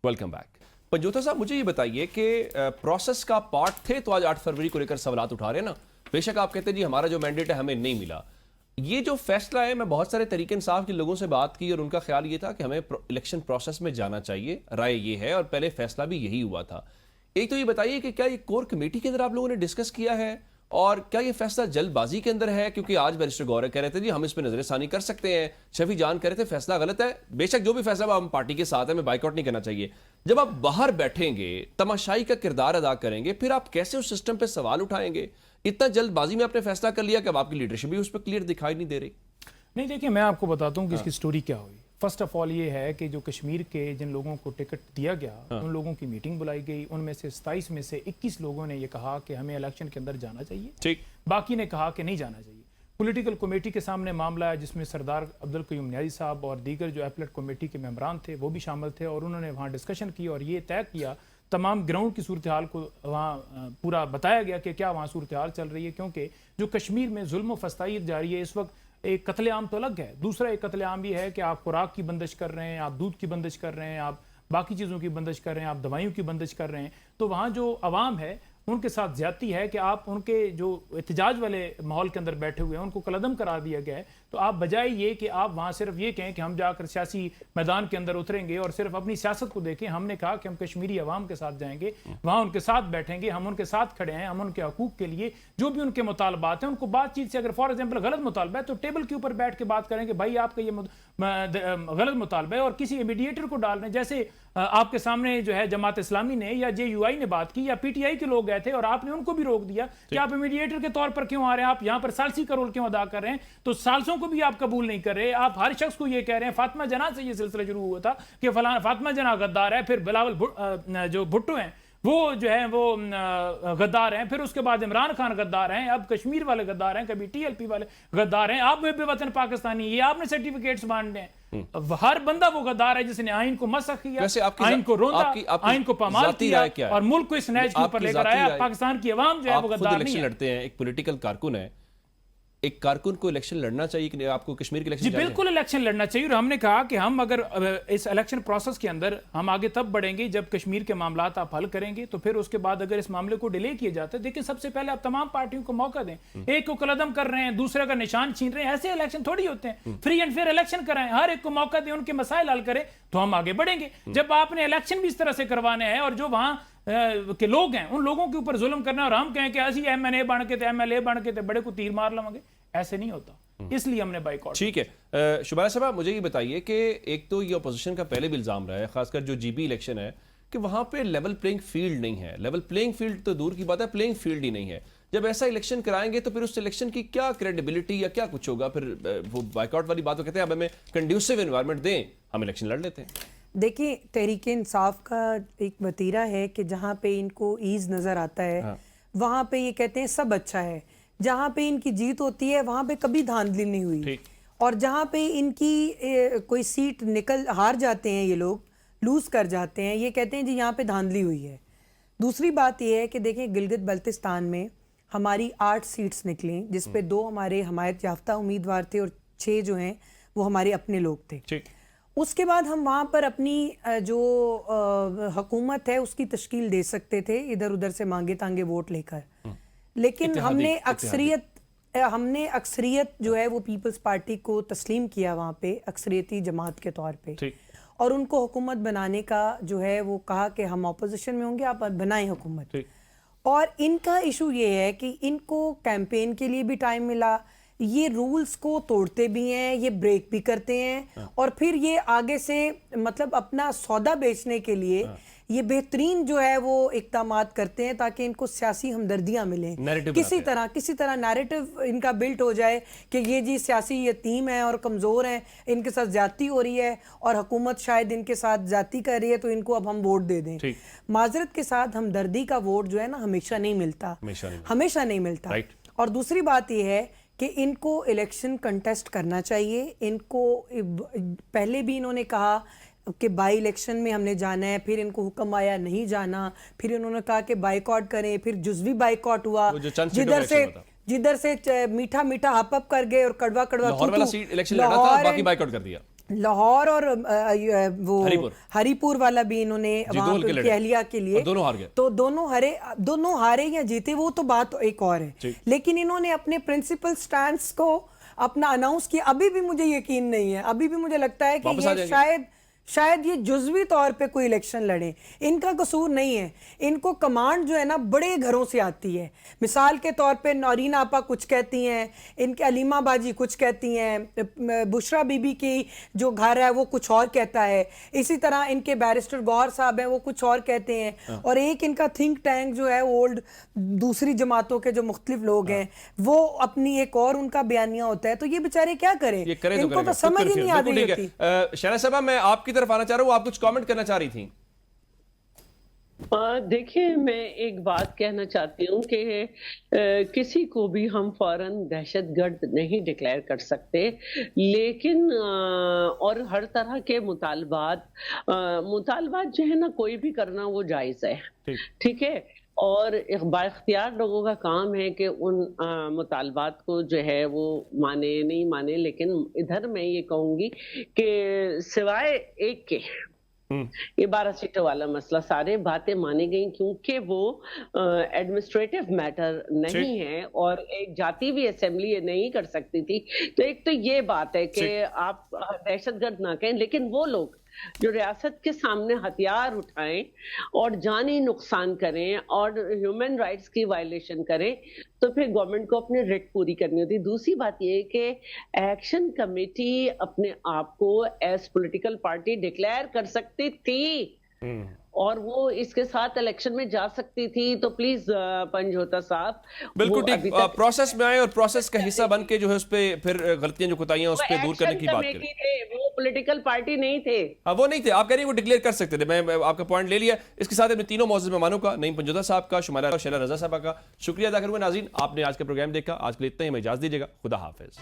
Welcome back. Panjota साहब, मुझे ये बताइए कि प्रोसेस का पार्ट थे तो आज 8 फरवरी को लेकर सवालात उठा रहे हैं ना। बेशक आप कहते हैं जी हमारा जो मैंडेट है हमें नहीं मिला। ये जो फैसला है, मैं बहुत सारे तरीके इंसाफ के लोगों से बात की और उनका ख्याल ये था कि हमें इलेक्शन प्रोसेस में जाना चाहिए, राय ये है और पहले फैसला भी यही हुआ था। एक तो ये बताइए कि क्या ये कोर कमेटी के अंदर आप लोगों ने डिस्कस किया है और क्या ये फैसला जल्दबाजी के अंदर है? क्योंकि आज बैरिस्टर गौरव कह रहे थे जी हम इस पर नजरसानी कर सकते हैं, शफी जान कह रहे थे फैसला गलत है। बेशक जो भी फैसला हम पार्टी के साथ है, हमें बाइकआउट नहीं करना चाहिए। जब आप बाहर बैठेंगे, तमाशाई का किरदार अदा करेंगे, फिर आप कैसे उस सिस्टम पे सवाल उठाएंगे? इतना जल्दबाजी में आपने फैसला कर लिया कि अब आपकी लीडरशिप भी उस पर क्लियर दिखाई नहीं दे रही। नहीं, देखिए मैं आपको बताता हूँ कि इसकी स्टोरी क्या हुई। फर्स्ट ऑफ ऑल ये है कि जो कश्मीर के जिन लोगों को टिकट दिया गया उन लोगों की मीटिंग बुलाई गई। उनमें से 27 में से 21 लोगों ने ये कहा कि हमें इलेक्शन के अंदर जाना चाहिए, ठीक, बाकी ने कहा कि नहीं जाना चाहिए। पॉलिटिकल कमेटी के सामने मामला है जिसमें सरदार अब्दुल कयूम नियाज़ी साहब और दीगर जो एपलेट कमेटी के मेंबरान थे वो भी शामिल थे और उन्होंने वहाँ डिस्कशन की और ये तय किया, तमाम ग्राउंड की सूरत हाल को वहाँ पूरा बताया गया कि क्या वहाँ सूरत हाल चल रही है। क्योंकि जो कश्मीर में जुल्म व फस्ताई जारी है इस वक्त, एक कत्लेआम तो अलग है, दूसरा एक कत्लेआम ये है कि आप खुराक की बंदिश कर रहे हैं, आप दूध की बंदिश कर रहे हैं, आप बाकी चीज़ों की बंदिश कर रहे हैं, आप दवाइयों की बंदिश कर रहे हैं। तो वहाँ जो अवाम है उनके साथ ज्यादती है कि आप उनके जो एहतजाज वाले माहौल के अंदर बैठे हुए हैं उनको कलदम करार दिया गया है। तो आप बजाय ये कि आप वहाँ सिर्फ ये कहें कि हम जाकर सियासी मैदान के अंदर उतरेंगे और सिर्फ अपनी सियासत को देखें, हमने कहा कि हम कश्मीरी अवाम के साथ जाएंगे, वहाँ उनके साथ बैठेंगे, हम उनके साथ खड़े हैं, हम उनके हकूक के लिए जो भी उनके मुतालबात हैं उनको बातचीत से, अगर फॉर एग्जाम्पल गलत मुतालबा है तो टेबल के ऊपर बैठ के बात करेंगे, भाई आपका ये गलत मुतालबा है, और किसी मीडिएटर को डाल रहे हैं। जैसे आपके सामने जो है जमात इस्लामी ने या JUI ने बात की या PTI के लोग गए थे और आपने उनको भी रोक दिया कि आप मीडिएटर के तौर पर क्यों आ रहे हैं, आप यहाँ पर सालसी का रोल क्यों अदा कर रहे हैं। तो सालसों को भी आप कबूल नहीं कर रहे, आप हर शख्स को ये कह रहे हैं। फातिमा जना से ये सिलसिला शुरू हुआ था कि फलाना फातिमा जना गद्दार है, फिर बिलावल जो भुट्टो हैं वो जो है वो गद्दार हैं, फिर उसके बाद इमरान खान गद्दार हैं, अब कश्मीर वाले गद्दार हैं, कभी TLP वाले गद्दार हैं, आप बेवतन पाकिस्तानी, ये आपने सर्टिफिकेट्स बांटने हैं। हर बंदा वो गद्दार है जिसने आइन को मसख किया, आइन को रोंदा, आइन को पामाल किया और मुल्क को इस नहज के ऊपर लेकर आया। पाकिस्तान की अवाम जो है वो गद्दार नहीं है। लड़ते हैं, एक पॉलिटिकल कारकुन है, एक कारकुन को इलेक्शन लड़ना चाहिए कि आपको कश्मीर के इलेक्शन? जी बिल्कुल इलेक्शन लड़ना चाहिए। और हमने कहा कि हम अगर इस इलेक्शन प्रोसेस के अंदर हम आगे तब बढ़ेंगे जब कश्मीर के मामलात आप हल करेंगे। तो फिर उसके बाद अगर इस मामले को डिले किया जाता है, देखिए सबसे पहले आप तमाम पार्टियों को मौका दें। एक को कलदम कर रहे हैं, दूसरे का निशान छीन रहे हैं, ऐसे इलेक्शन थोड़ी होते हैं। फ्री एंड फेयर इलेक्शन कराएं, हर एक को मौका दें, उनके मसाइल हल करें तो हम आगे बढ़ेंगे। जब आपने इलेक्शन भी इस तरह से करवाने हैं और जो वहां के लोग हैं उन लोगों के ऊपर जुल्म करना और हम कहें कि असि MNA बन के थे, MLA बन के थे, बड़े को तीर मार लवांगे, ऐसे नहीं होता। इसलिए हमने बाइकआउट। ठीक है शुबारा साहब, मुझे ये बताइए कि एक तो ये अपोजिशन का पहले भी इल्जाम रहा है, खासकर जो GB इलेक्शन है, कि वहां पे लेवल प्लेइंग फील्ड नहीं है। लेवल प्लेइंग फील्ड तो दूर की बात है, प्लेइंग फील्ड ही नहीं है। जब ऐसा इलेक्शन कराएंगे तो फिर उस इलेक्शन की क्या क्रेडिबिलिटी या क्या कुछ होगा? फिर वो बाइकआउट वाली बात कहते हैं अब हमें कंड्यूसिव एनवायरनमेंट दें, हम इलेक्शन लड़ लेते हैं। देखिए तहरीक इंसाफ का एक वतीरा है कि जहाँ पे इनको ईज नज़र आता है वहाँ पे ये कहते हैं सब अच्छा है, जहाँ पे इनकी जीत होती है वहाँ पे कभी धांधली नहीं हुई, और जहाँ पे इनकी कोई सीट हार जाते हैं, ये लोग लूज कर जाते हैं, ये कहते हैं जी यहाँ पे धांधली हुई है। दूसरी बात ये है कि देखें गिलगित बल्तिस्तान में हमारी 8 सीट्स निकली जिसपे 2 हमारे हमायत याफ्ता उम्मीदवार थे और 6 जो हैं वो हमारे अपने लोग थे। उसके बाद हम वहाँ पर अपनी जो हुकूमत है उसकी तश्कील दे सकते थे इधर उधर से मांगे तांगे वोट लेकर, लेकिन हमने अक्सरियत जो है वो पीपल्स पार्टी को तस्लीम किया वहाँ पे अक्सरियती जमात के तौर पे, और उनको हुकूमत बनाने का जो है वो कहा कि हम अपोजिशन में होंगे, आप बनाएं हुकूमत। और इनका इशू ये है कि इनको कैंपेन के लिए भी टाइम मिला, ये रूल्स को तोड़ते भी हैं, ये ब्रेक भी करते हैं, और फिर ये आगे से मतलब अपना सौदा बेचने के लिए ये बेहतरीन जो है वो इक़दामात करते हैं ताकि इनको सियासी हमदर्दियां मिलें, किसी तरह नैरेटिव इनका बिल्ट हो जाए कि ये जी सियासी यतीम है और कमज़ोर हैं, इनके साथ ज्यादती हो रही है और हुकूमत शायद इनके साथ ज्यादती कर रही है तो इनको अब हम वोट दे दें। माजरत के साथ हमदर्दी का वोट जो है ना हमेशा नहीं मिलता। और दूसरी बात यह है कि इनको इलेक्शन कंटेस्ट करना चाहिए। इनको पहले भी इन्होंने कहा कि बाई इलेक्शन में हमने जाना है, फिर इनको हुक्म आया नहीं जाना, फिर इन्होंने कहा कि बाइकआउट करें, फिर जुज़वी बाइकआउट हुआ, जिधर से मीठा मीठा हप कर गए और कड़वा कड़वा लाहौर वाला सीट इलेक्शन लड़ा था, बाकी बाइकआउट कर दिया। लाहौर और वो हरीपुर। हरीपुर वाला भी इन्होंने वहाँ दोल पे के उनकी लड़े। अहलिया के लिए, और दोनों हार गए। तो दोनों हारे या जीते वो तो बात एक और है, लेकिन इन्होंने अपने प्रिंसिपल स्टैंड्स को अपना अनाउंस किया। अभी भी मुझे यकीन नहीं है, अभी भी मुझे लगता है कि ये शायद ये जुज़वी तौर पे कोई इलेक्शन लड़े। इनका कसूर नहीं है, इनको कमांड जो है ना बड़े घरों से आती है। मिसाल के तौर पे नौरीन आपा कुछ कहती हैं, इनके अलीमा बाजी कुछ कहती हैं, बुशरा बीबी की जो घर है वो कुछ और कहता है, इसी तरह इनके बैरिस्टर गौहर साहब हैं वो कुछ और कहते हैं, और एक इनका थिंक टैंक जो है ओल्ड दूसरी जमातों के जो मुख्तलिफ लोग हैं वो अपनी एक और उनका बयानिया होता है। तो ये बेचारे क्या करें, इनको तो समझ ही नहीं आ रही होती। शहनाज साहबा, मैं आपकी तरफ आना चाह रहा हूँ, आप कुछ कमेंट करना चाह रही थी। देखिए, मैं एक बात कहना चाहती हूँ कि किसी को भी हम फौरन दहशतगर्द नहीं डिक्लेयर कर सकते, लेकिन और हर तरह के मुतालबात जो है ना कोई भी करना वो जायज़ है, ठीक है। और बाइख्तियार लोगों का काम है कि उन मुतालबात को जो है वो माने नहीं माने, लेकिन इधर मैं ये कहूँगी कि सिवाय एक के ये 12 सीटों वाला मसला सारे बातें मानी गई, क्योंकि वो एडमिनिस्ट्रेटिव मैटर नहीं है और एक जाती भी असेंबली नहीं कर सकती थी। तो एक तो ये बात है कि आप दहशतगर्द ना कहें, लेकिन वो लोग जो रियासत के सामने हथियार उठाएं और जानी नुकसान करें और ह्यूमन राइट्स की वायलेशन करें, तो फिर गवर्नमेंट को अपनी रिट पूरी करनी होती। दूसरी बात ये है कि एक्शन कमेटी अपने आप को एज पॉलिटिकल पार्टी डिक्लेयर कर सकती थी और वो इसके साथ इलेक्शन में जा सकती थी। तो प्लीज पंजोता साहब बिल्कुल ठीक, प्रोसेस में आए और प्रोसेस का हिस्सा बन के जो है उस पे फिर गलतियां जो कोताहियां उस पे दूर करने की बात करें। वो पॉलिटिकल पार्टी नहीं थे। हाँ, वो नहीं थे, आप कह रही हैं वो डिक्लेयर कर सकते थे। मैं आपका पॉइंट ले लिया। इसके साथ अपने तीनों मौजूद मेहमानों का, नईम पंजोता साहब का, शुमारा और शैला रजा साहब का शुक्रिया अदा करूंगा। नाज़रीन, आपने आज का प्रोग्राम देखा, आज के लिए इतना ही, मैं इजाज़त दीजिएगा। खुदा हाफिज।